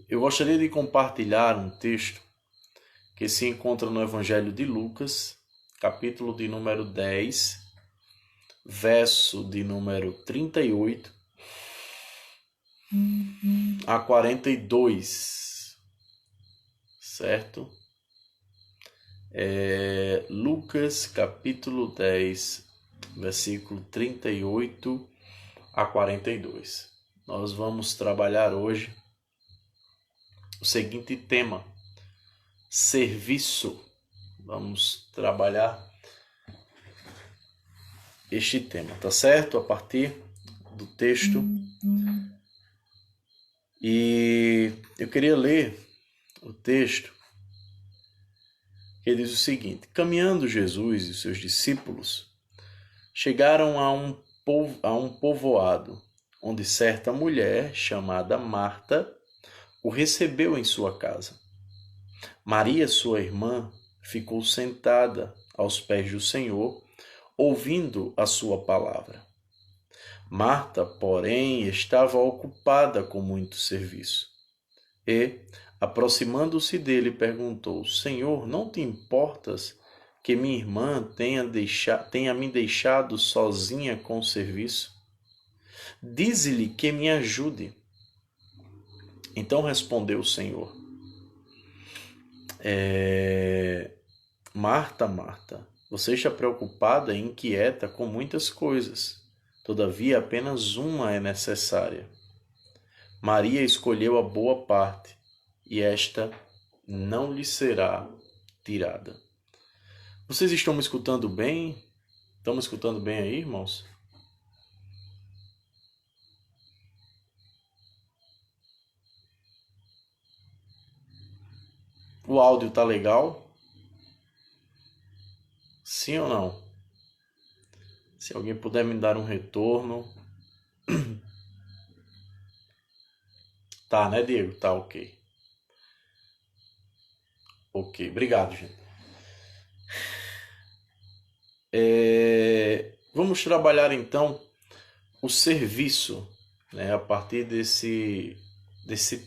Eu gostaria de compartilhar um texto que se encontra no Evangelho de Lucas, capítulo de número 10, verso de número 38 a 42, certo? Lucas, capítulo 10, versículo 38 a 42. Nós vamos trabalhar hoje o seguinte tema: serviço. Vamos trabalhar este tema, tá certo? A partir do texto. E eu queria ler o texto que diz o seguinte: caminhando Jesus e seus discípulos chegaram a um povoado, onde certa mulher chamada Marta o recebeu em sua casa. Maria, sua irmã, ficou sentada aos pés do Senhor, ouvindo a sua palavra. Marta, porém, estava ocupada com muito serviço. E, aproximando-se dele, perguntou: Senhor, não te importas que minha irmã tenha me deixado sozinha com o serviço? Dize-lhe que me ajude. Então respondeu o Senhor: Marta, Marta, você está preocupada e inquieta com muitas coisas. Todavia, apenas uma é necessária. Maria escolheu a boa parte, e esta não lhe será tirada. Vocês estão me escutando bem? Estão me escutando bem aí, irmãos? O áudio tá legal? Sim ou não? Se alguém puder me dar um retorno. Tá, né, Diego? Tá, ok. Ok, obrigado, gente. Vamos trabalhar então o serviço, né, a partir desse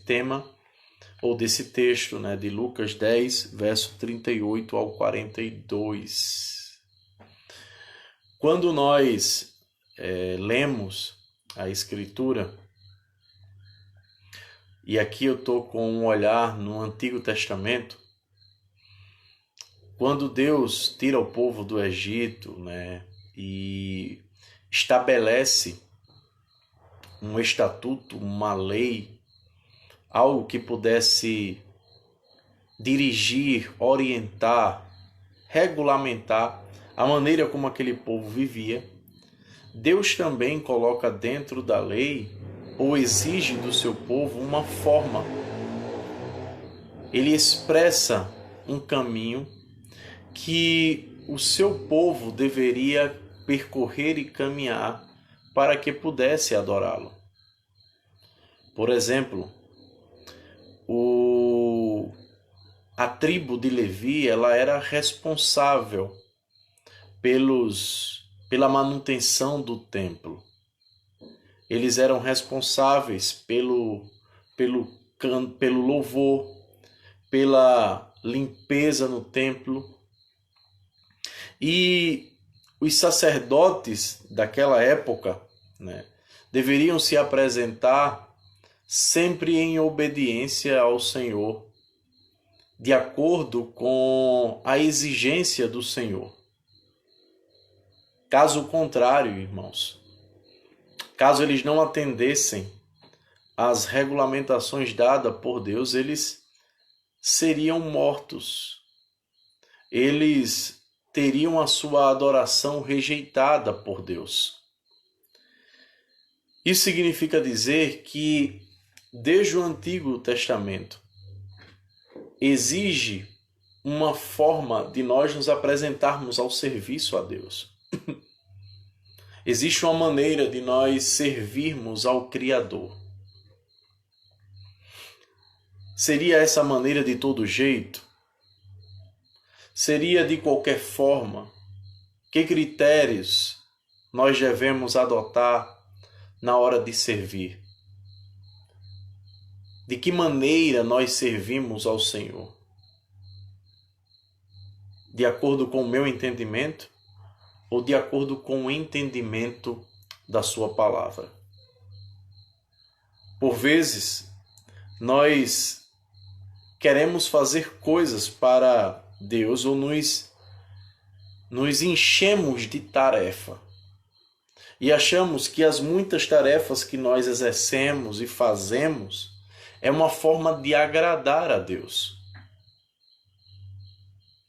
tema ou desse texto, né, de Lucas 10, verso 38 ao 42. Quando nós lemos a Escritura, e aqui eu estou com um olhar no Antigo Testamento, quando Deus tira o povo do Egito, né, e estabelece um estatuto, uma lei, algo que pudesse dirigir, orientar, regulamentar a maneira como aquele povo vivia, Deus também coloca dentro da lei ou exige do seu povo uma forma. Ele expressa um caminho que o seu povo deveria percorrer e caminhar para que pudesse adorá-lo. Por exemplo, a tribo de Levi, ela era responsável pela manutenção do templo. Eles eram responsáveis pelo louvor, pela limpeza no templo. E os sacerdotes daquela época, né, deveriam se apresentar sempre em obediência ao Senhor, de acordo com a exigência do Senhor. Caso contrário, irmãos, caso eles não atendessem às regulamentações dadas por Deus, eles seriam mortos. Eles teriam a sua adoração rejeitada por Deus. Isso significa dizer que, desde o Antigo Testamento, exige uma forma de nós nos apresentarmos ao serviço a Deus. Existe uma maneira de nós servirmos ao Criador. Seria essa maneira de todo jeito? Seria de qualquer forma? Que critérios nós devemos adotar na hora de servir? De que maneira nós servimos ao Senhor? De acordo com o meu entendimento ou de acordo com o entendimento da sua palavra? Por vezes, nós queremos fazer coisas para Deus ou nos enchemos de tarefa e achamos que as muitas tarefas que nós exercemos e fazemos é uma forma de agradar a Deus.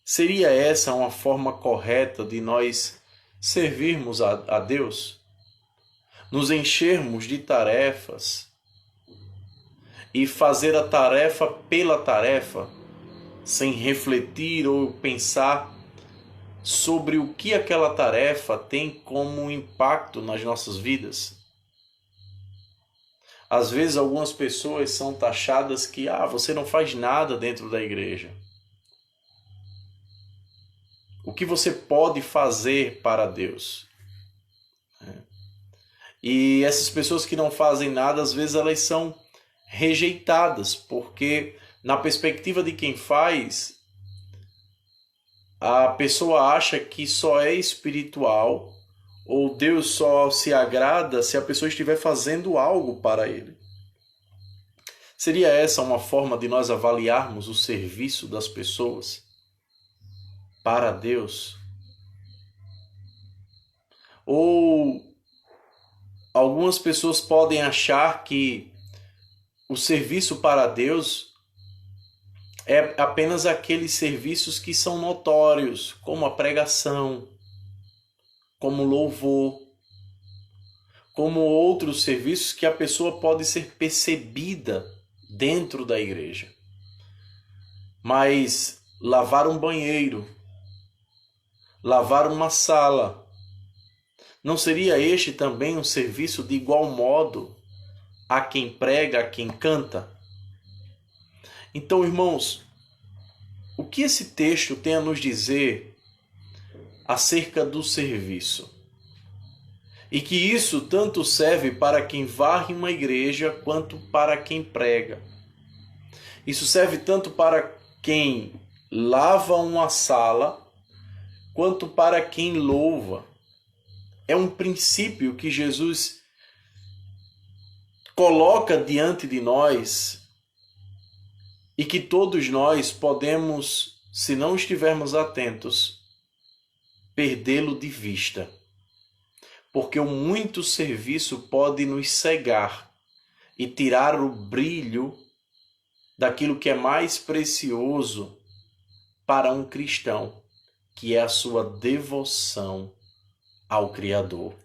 Seria essa uma forma correta de nós servirmos a Deus? Nos enchermos de tarefas e fazer a tarefa pela tarefa, sem refletir ou pensar sobre o que aquela tarefa tem como impacto nas nossas vidas? Às vezes algumas pessoas são taxadas que você não faz nada dentro da igreja. O que você pode fazer para Deus? E essas pessoas que não fazem nada, às vezes elas são rejeitadas, porque na perspectiva de quem faz, a pessoa acha que só é espiritual ou Deus só se agrada se a pessoa estiver fazendo algo para Ele. Seria essa uma forma de nós avaliarmos o serviço das pessoas para Deus? Ou algumas pessoas podem achar que o serviço para Deus é apenas aqueles serviços que são notórios, como a pregação, como louvor, como outros serviços que a pessoa pode ser percebida dentro da igreja. Mas lavar um banheiro, lavar uma sala, não seria este também um serviço de igual modo a quem prega, a quem canta? Então, irmãos, o que esse texto tem a nos dizer acerca do serviço? E que isso tanto serve para quem varre uma igreja quanto para quem prega. Isso serve tanto para quem lava uma sala quanto para quem louva. É um princípio que Jesus coloca diante de nós e que todos nós podemos, se não estivermos atentos, perdê-lo de vista. Porque o muito serviço pode nos cegar e tirar o brilho daquilo que é mais precioso para um cristão, que é a sua devoção ao Criador,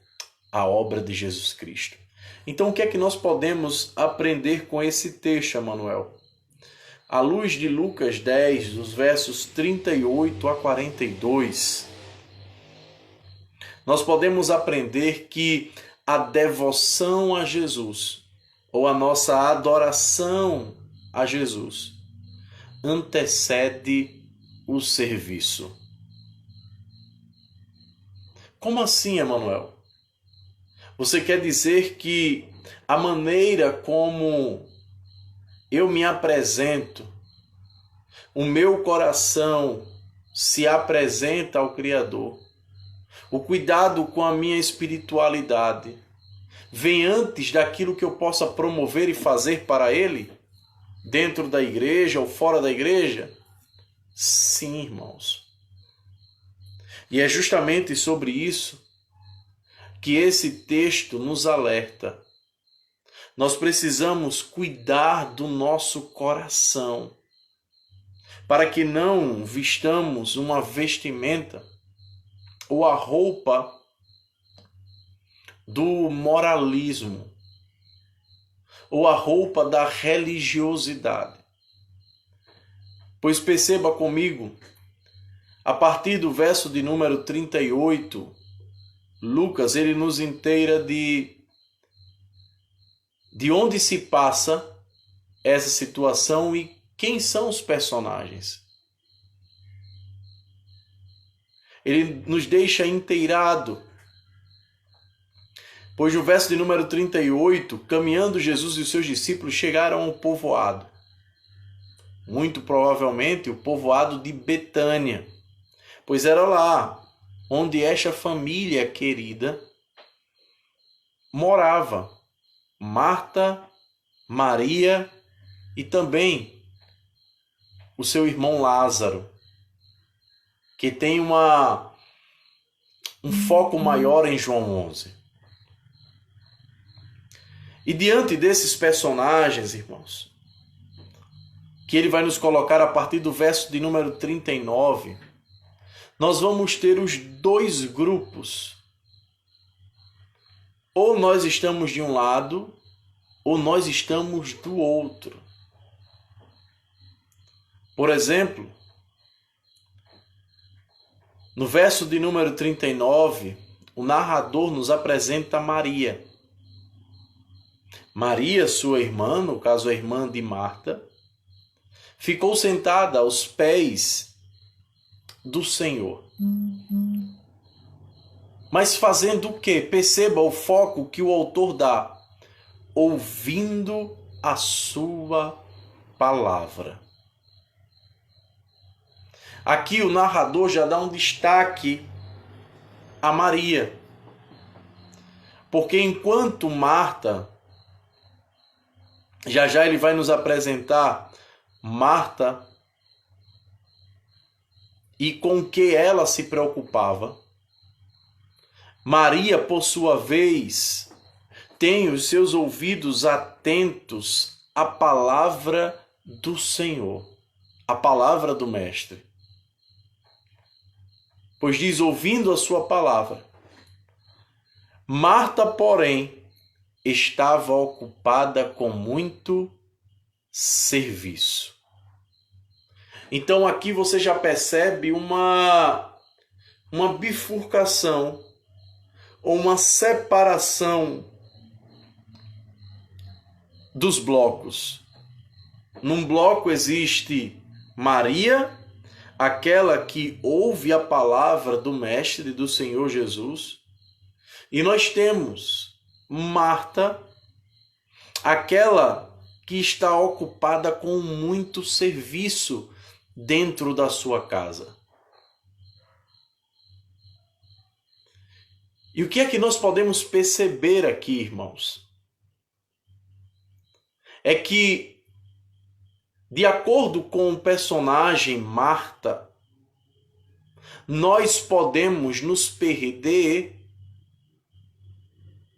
à obra de Jesus Cristo. Então, o que é que nós podemos aprender com esse texto, Emanuel? À luz de Lucas 10, dos versos 38 a 42, nós podemos aprender que a devoção a Jesus, ou a nossa adoração a Jesus, antecede o serviço. Como assim, Emanuel? Você quer dizer que a maneira como eu me apresento, o meu coração se apresenta ao Criador, o cuidado com a minha espiritualidade, vem antes daquilo que eu possa promover e fazer para Ele, dentro da igreja ou fora da igreja? Sim, irmãos. E é justamente sobre isso que esse texto nos alerta. Nós precisamos cuidar do nosso coração, para que não vistamos uma vestimenta ou a roupa do moralismo, ou a roupa da religiosidade. Pois perceba comigo, a partir do verso de número 38, Lucas ele nos inteira de onde se passa essa situação e quem são os personagens. Ele nos deixa inteirado, Pois no verso de número 38, caminhando Jesus e os seus discípulos chegaram ao povoado. Muito provavelmente o povoado de Betânia, pois era lá onde esta família querida morava. Marta, Maria e também o seu irmão Lázaro, que tem um foco maior em João 11. E diante desses personagens, irmãos, que ele vai nos colocar a partir do verso de número 39, nós vamos ter os dois grupos. Ou nós estamos de um lado, ou nós estamos do outro. Por exemplo, no verso de número 39, o narrador nos apresenta Maria. Maria, sua irmã, no caso a irmã de Marta, ficou sentada aos pés do Senhor. Mas fazendo o quê? Perceba o foco que o autor dá. Ouvindo a sua palavra. Aqui o narrador já dá um destaque a Maria. Porque enquanto Marta, já ele vai nos apresentar Marta e com que ela se preocupava, Maria, por sua vez, tem os seus ouvidos atentos à palavra do Senhor, à palavra do Mestre. Pois diz, ouvindo a sua palavra. Marta, porém, estava ocupada com muito serviço. Então aqui você já percebe uma bifurcação ou uma separação dos blocos. Num bloco existe Maria, aquela que ouve a palavra do Mestre, do Senhor Jesus, e nós temos Marta, aquela que está ocupada com muito serviço dentro da sua casa. E o que é que nós podemos perceber aqui, irmãos? É que, de acordo com o personagem Marta, nós podemos nos perder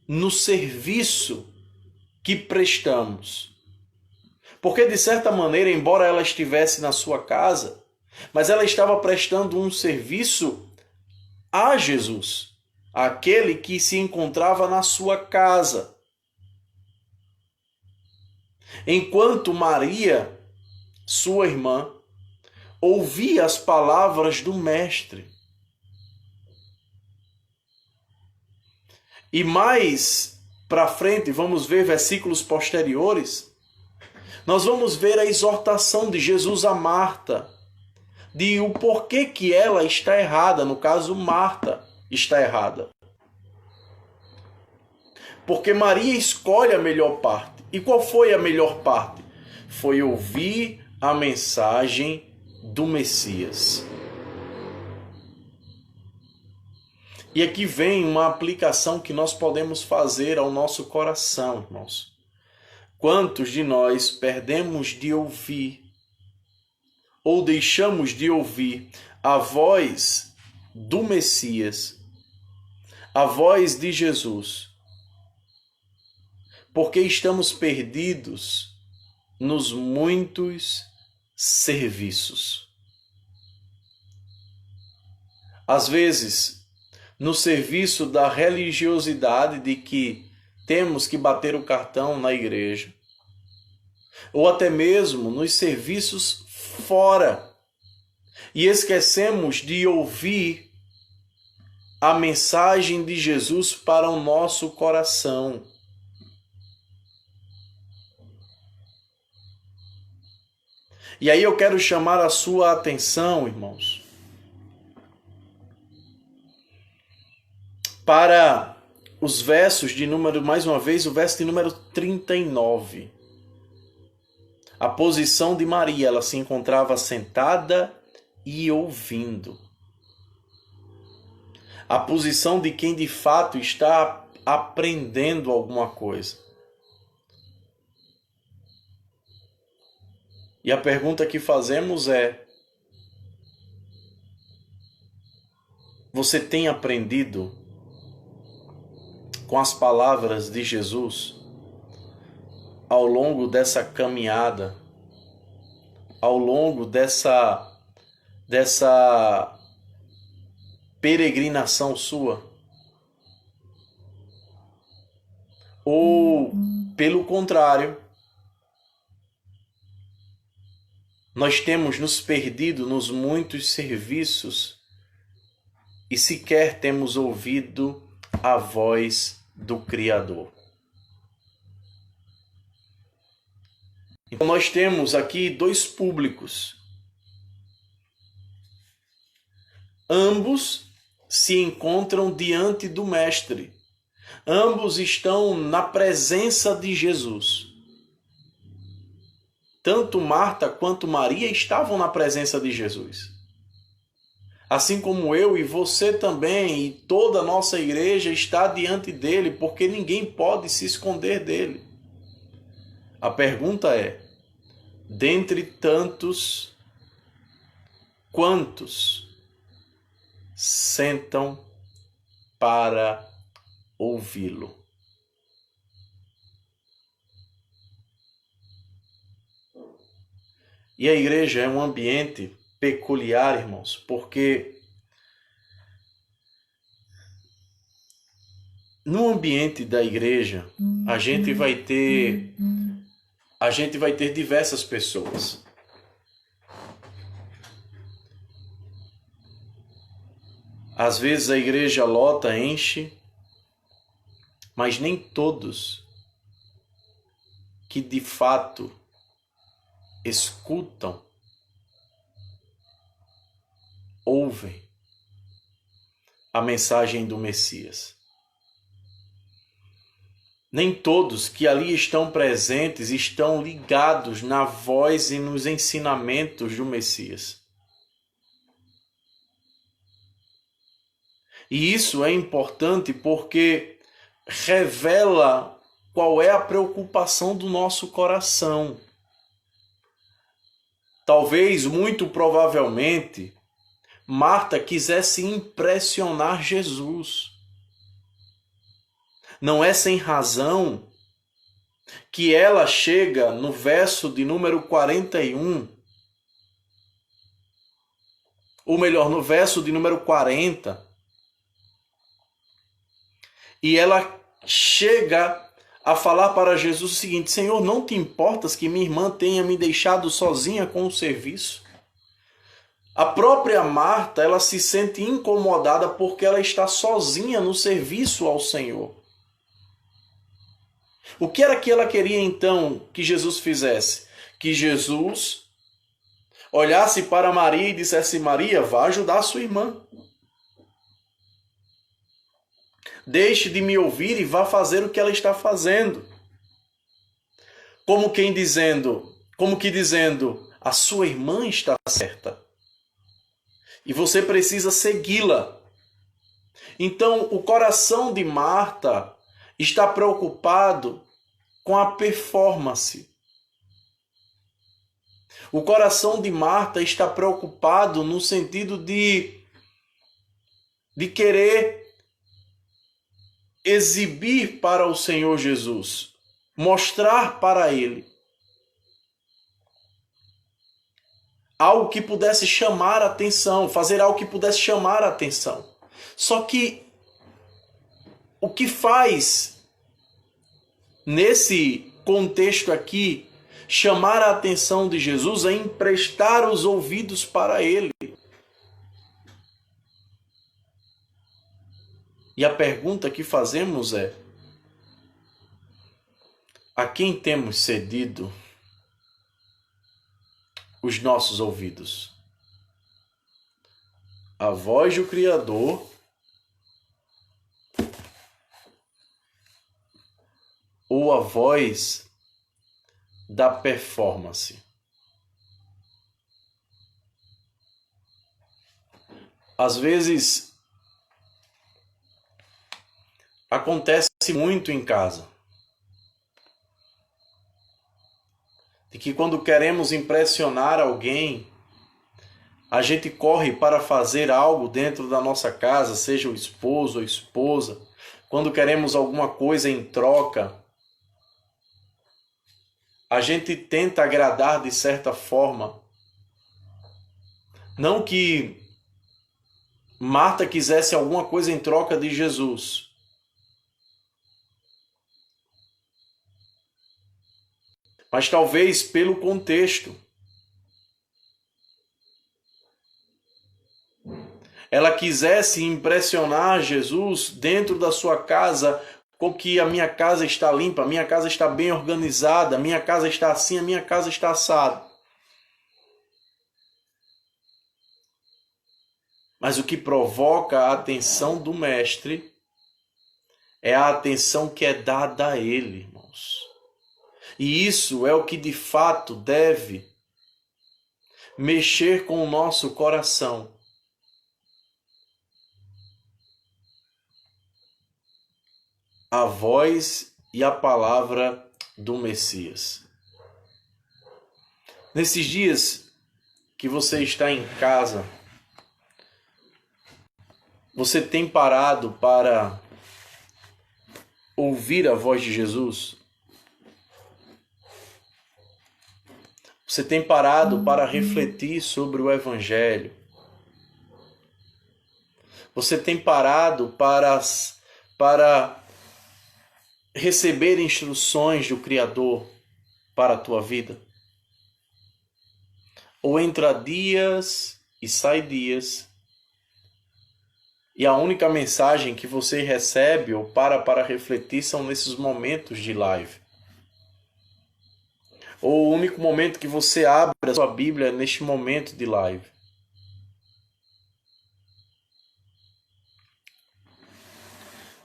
no serviço que prestamos. Porque, de certa maneira, embora ela estivesse na sua casa, mas ela estava prestando um serviço a Jesus, aquele que se encontrava na sua casa. Enquanto Maria, sua irmã, ouvia as palavras do Mestre. E mais para frente, vamos ver versículos posteriores, nós vamos ver a exortação de Jesus a Marta, de o porquê que ela está errada, no caso Marta está errada. Porque Maria escolhe a melhor parte. E qual foi a melhor parte? Foi ouvir a mensagem do Messias. E aqui vem uma aplicação que nós podemos fazer ao nosso coração, irmãos. Quantos de nós perdemos de ouvir ou deixamos de ouvir a voz do Messias, a voz de Jesus, porque estamos perdidos nos muitos serviços? Às vezes, no serviço da religiosidade de que temos que bater o cartão na igreja, ou até mesmo nos serviços fora, e esquecemos de ouvir a mensagem de Jesus para o nosso coração. E aí eu quero chamar a sua atenção, irmãos, para os versos de número, mais uma vez, o verso de número 39. A posição de Maria, ela se encontrava sentada e ouvindo. A posição de quem de fato está aprendendo alguma coisa. E a pergunta que fazemos é: você tem aprendido com as palavras de Jesus ao longo dessa caminhada, ao longo dessa peregrinação sua? Ou, pelo contrário, nós temos nos perdido nos muitos serviços e sequer temos ouvido a voz do Criador? Então nós temos aqui dois públicos. Ambos se encontram diante do Mestre. Ambos estão na presença de Jesus. Tanto Marta quanto Maria estavam na presença de Jesus. Assim como eu e você também, e toda a nossa igreja está diante dele, porque ninguém pode se esconder dele. A pergunta é: dentre tantos, quantos sentam para ouvi-lo? E a igreja é um ambiente peculiar, irmãos, porque no ambiente da igreja a gente vai ter diversas pessoas. Às vezes a igreja lota, enche, mas nem todos que de fato escutam, ouvem a mensagem do Messias. Nem todos que ali estão presentes estão ligados na voz e nos ensinamentos do Messias. E isso é importante porque revela qual é a preocupação do nosso coração. Talvez, muito provavelmente, Marta quisesse impressionar Jesus. Não é sem razão que ela chega no verso de número 41, ou melhor, no verso de número 40, e ela chega a falar para Jesus o seguinte: Senhor, não te importas que minha irmã tenha me deixado sozinha com o serviço? A própria Marta, ela se sente incomodada porque ela está sozinha no serviço ao Senhor. O que era que ela queria então que Jesus fizesse? Que Jesus olhasse para Maria e dissesse: Maria, vá ajudar a sua irmã. Deixe de me ouvir e vá fazer o que ela está fazendo. Como que dizendo, a sua irmã está certa. E você precisa segui-la. Então, o coração de Marta está preocupado com a performance. O coração de Marta está preocupado no sentido de querer exibir para o Senhor Jesus, mostrar para Ele algo que pudesse chamar a atenção, fazer algo que pudesse chamar a atenção. Só que o que faz nesse contexto aqui chamar a atenção de Jesus é emprestar os ouvidos para Ele. E a pergunta que fazemos é: a quem temos cedido os nossos ouvidos? A voz do Criador ou a voz da performance? Às vezes, acontece muito em casa, de que quando queremos impressionar alguém, a gente corre para fazer algo dentro da nossa casa, seja o esposo ou a esposa. Quando queremos alguma coisa em troca, a gente tenta agradar de certa forma. Não que Marta quisesse alguma coisa em troca de Jesus. Mas talvez pelo contexto. Ela quisesse impressionar Jesus dentro da sua casa, com que a minha casa está limpa, a minha casa está bem organizada, a minha casa está assim, a minha casa está assada. Mas o que provoca a atenção do mestre é a atenção que é dada a ele, irmãos. E isso é o que de fato deve mexer com o nosso coração. A voz e a palavra do Messias. Nesses dias que você está em casa, você tem parado para ouvir a voz de Jesus? Você tem parado para refletir sobre o Evangelho? Você tem parado para receber instruções do Criador para a tua vida? Ou entra dias e sai dias, e a única mensagem que você recebe ou para refletir são nesses momentos de live? Ou o único momento que você abre a sua Bíblia é neste momento de live?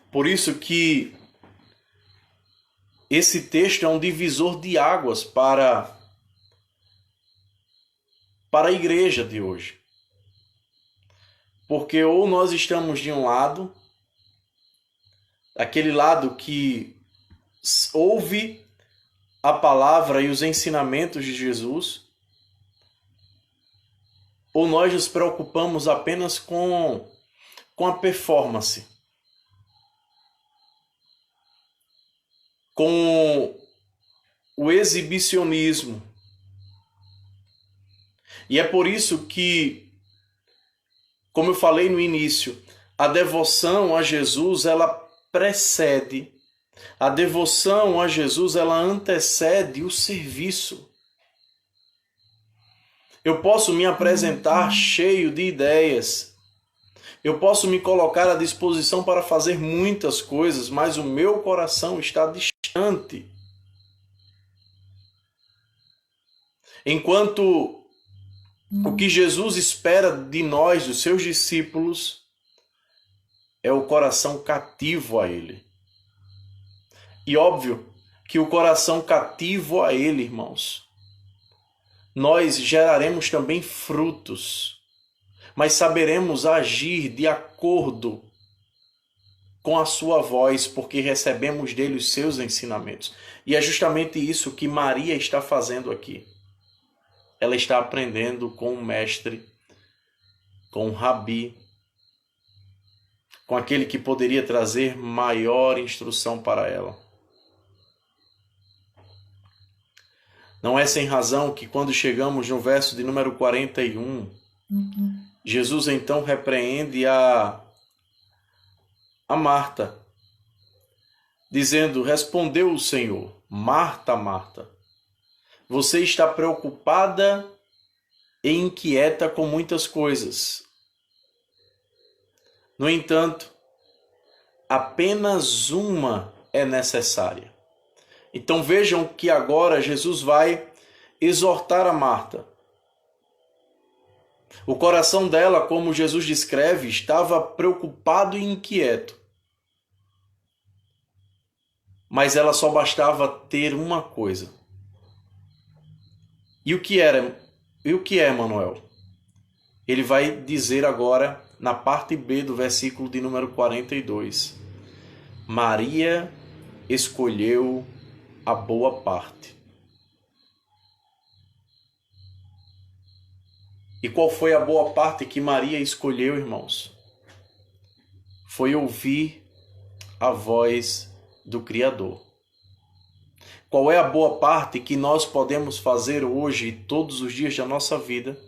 Por isso que esse texto é um divisor de águas para a igreja de hoje. Porque ou nós estamos de um lado, aquele lado que ouve a palavra e os ensinamentos de Jesus, ou nós nos preocupamos apenas com a performance, com o exibicionismo. E é por isso que, como eu falei no início, a devoção a Jesus, ela precede. A devoção a Jesus, ela antecede o serviço. Eu posso me apresentar cheio de ideias. Eu posso me colocar à disposição para fazer muitas coisas, mas o meu coração está distante. Enquanto o que Jesus espera de nós, dos seus discípulos, é o coração cativo a Ele. E óbvio que o coração cativo a Ele, irmãos, nós geraremos também frutos, mas saberemos agir de acordo com a sua voz, porque recebemos dele os seus ensinamentos. E é justamente isso que Maria está fazendo aqui. Ela está aprendendo com o mestre, com o rabi, com aquele que poderia trazer maior instrução para ela. Não é sem razão que quando chegamos no verso de número 41, Jesus então repreende a Marta, dizendo: respondeu o Senhor, Marta, Marta, você está preocupada e inquieta com muitas coisas. No entanto, apenas uma é necessária. Então vejam que agora Jesus vai exortar a Marta. O coração dela, como Jesus descreve, estava preocupado e inquieto. mas ela só bastava ter uma coisa. E o que era? E o que é, Manuel? Ele vai dizer agora na parte B do versículo de número 42. Maria escolheu a boa parte. E qual foi a boa parte que Maria escolheu, irmãos? Foi ouvir a voz do Criador. Qual é a boa parte que nós podemos fazer hoje, todos os dias da nossa vida?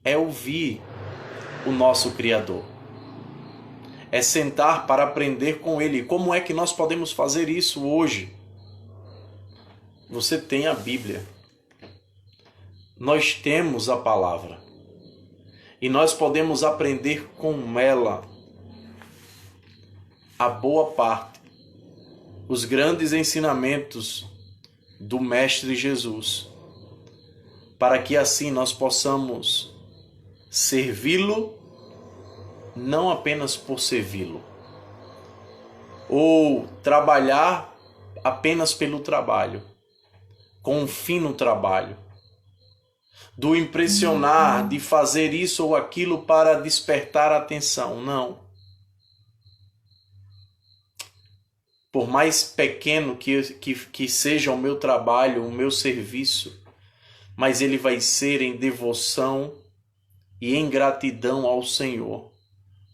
É ouvir o nosso Criador. É sentar para aprender com Ele. Como é que nós podemos fazer isso hoje? Você tem a Bíblia. Nós temos a palavra. E nós podemos aprender com ela a boa parte, os grandes ensinamentos do Mestre Jesus, para que assim nós possamos servi-lo, não apenas por servi-lo, ou trabalhar apenas pelo trabalho, com um fim no trabalho, do impressionar, de fazer isso ou aquilo para despertar a atenção. Não. Por mais pequeno que seja o meu trabalho, o meu serviço, mas ele vai ser em devoção e em gratidão ao Senhor,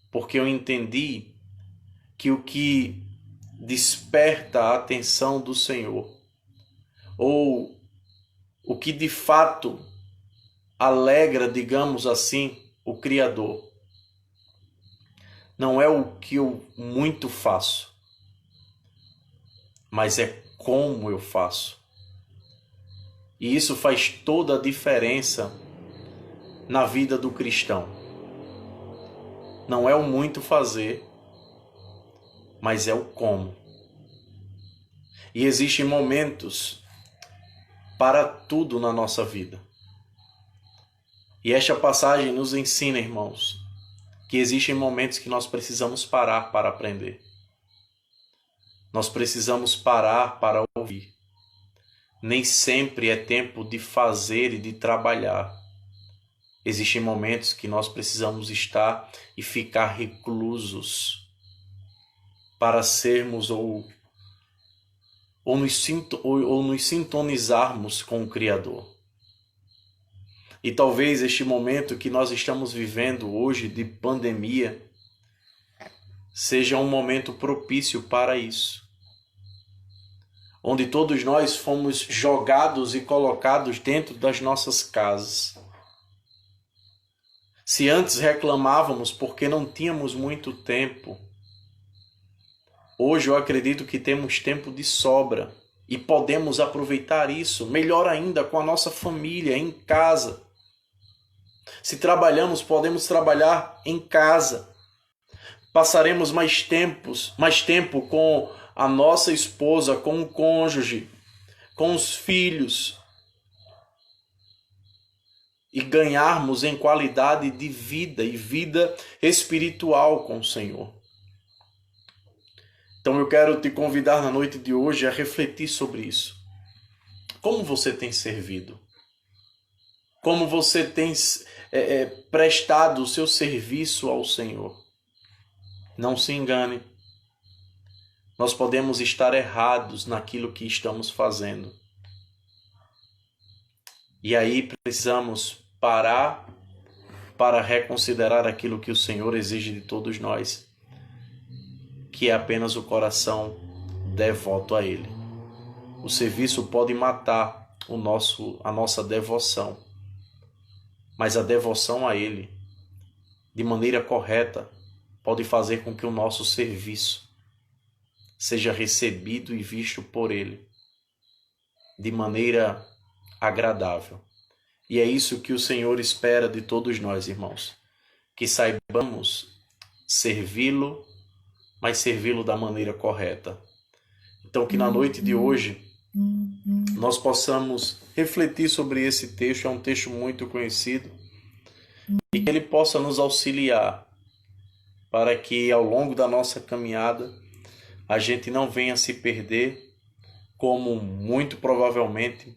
porque eu entendi que o que desperta a atenção do Senhor, ou o que de fato alegra, digamos assim, o Criador, não é o que eu muito faço, mas é como eu faço. E isso faz toda a diferença na vida do cristão. Não é o muito fazer, mas é o como. E existem momentos para tudo na nossa vida. E esta passagem nos ensina, irmãos, que existem momentos que nós precisamos parar para aprender. Nós precisamos parar para ouvir. Nem sempre é tempo de fazer e de trabalhar. Existem momentos que nós precisamos estar e ficar reclusos para sermos ou nos sintonizarmos com o Criador. E talvez este momento que nós estamos vivendo hoje de pandemia seja um momento propício para isso. Onde todos nós fomos jogados e colocados dentro das nossas casas. Se antes reclamávamos porque não tínhamos muito tempo, hoje eu acredito que temos tempo de sobra e podemos aproveitar isso, melhor ainda, com a nossa família, em casa. Se trabalhamos, podemos trabalhar em casa. Passaremos mais tempo com a nossa esposa, com o cônjuge, com os filhos. E ganharmos em qualidade de vida e vida espiritual com o Senhor. Então eu quero te convidar na noite de hoje a refletir sobre isso. Como você tem servido? Como você tem prestado o seu serviço ao Senhor? Não se engane. Nós podemos estar errados naquilo que estamos fazendo. E aí precisamos parar para reconsiderar aquilo que o Senhor exige de todos nós, que é apenas o coração devoto a Ele. O serviço pode matar a nossa devoção, mas a devoção a Ele, de maneira correta, pode fazer com que o nosso serviço seja recebido e visto por Ele de maneira agradável. E é isso que o Senhor espera de todos nós, irmãos, que saibamos servi-lo, mas servi-lo da maneira correta. Então que na noite de hoje nós possamos refletir sobre esse texto, é um texto muito conhecido, e que ele possa nos auxiliar para que ao longo da nossa caminhada a gente não venha se perder, como muito provavelmente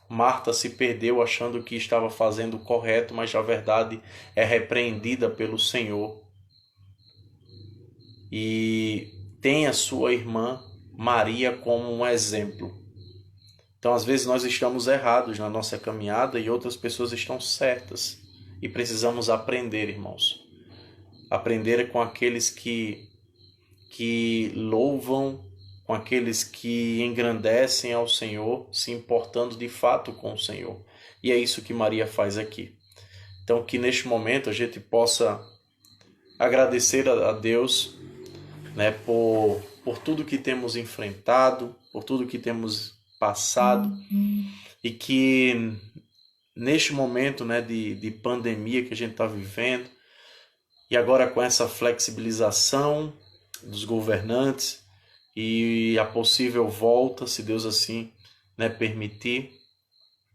Marta se perdeu achando que estava fazendo o correto, mas na verdade é repreendida pelo Senhor. E tem a sua irmã Maria como um exemplo. Então, às vezes, nós estamos errados na nossa caminhada e outras pessoas estão certas. E precisamos aprender, irmãos. Aprender com aqueles que louvam, com aqueles que engrandecem ao Senhor, se importando de fato com o Senhor. E é isso que Maria faz aqui. Então, que neste momento a gente possa agradecer a Deus, né, por tudo que temos enfrentado, por tudo que temos passado, e que neste momento, né, de pandemia que a gente está vivendo, e agora com essa flexibilização dos governantes e a possível volta, se Deus assim, né, permitir,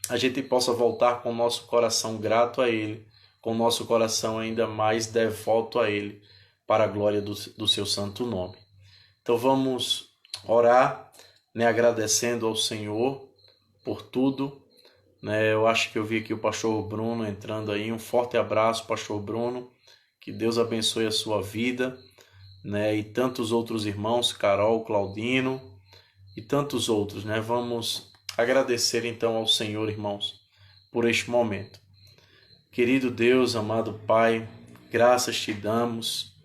a gente possa voltar com o nosso coração grato a Ele, com o nosso coração ainda mais devoto a Ele, para a glória do seu santo nome. Então vamos orar, né, agradecendo ao Senhor por tudo. Né? Eu acho que eu vi aqui o pastor Bruno entrando aí. Um forte abraço, pastor Bruno. Que Deus abençoe a sua vida, né? E tantos outros irmãos, Carol, Claudino e tantos outros, né? Vamos agradecer então ao Senhor, irmãos, por este momento. Querido Deus, amado Pai, graças te damos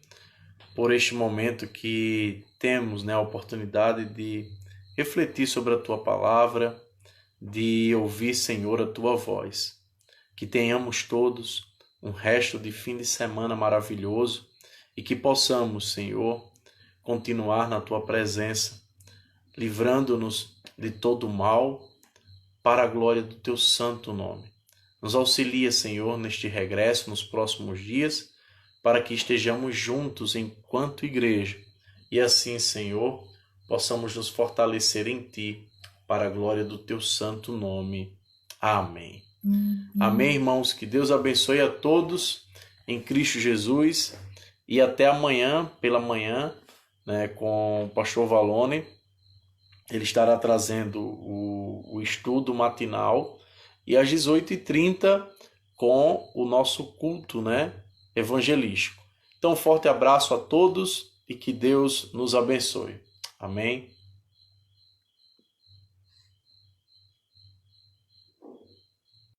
por este momento que temos, né, a oportunidade de refletir sobre a Tua palavra, de ouvir, Senhor, a Tua voz. Que tenhamos todos um resto de fim de semana maravilhoso e que possamos, Senhor, continuar na Tua presença, livrando-nos de todo mal para a glória do Teu santo nome. Nos auxilia, Senhor, neste regresso nos próximos dias, para que estejamos juntos enquanto igreja e assim, Senhor, possamos nos fortalecer em Ti, para a glória do Teu santo nome. Amém. Amém, irmãos. Que Deus abençoe a todos em Cristo Jesus e até amanhã, pela manhã, né, com o pastor Valone. Ele estará trazendo o estudo matinal e às 18h30 com o nosso culto, né, evangelístico. Então, um forte abraço a todos e que Deus nos abençoe. Amém.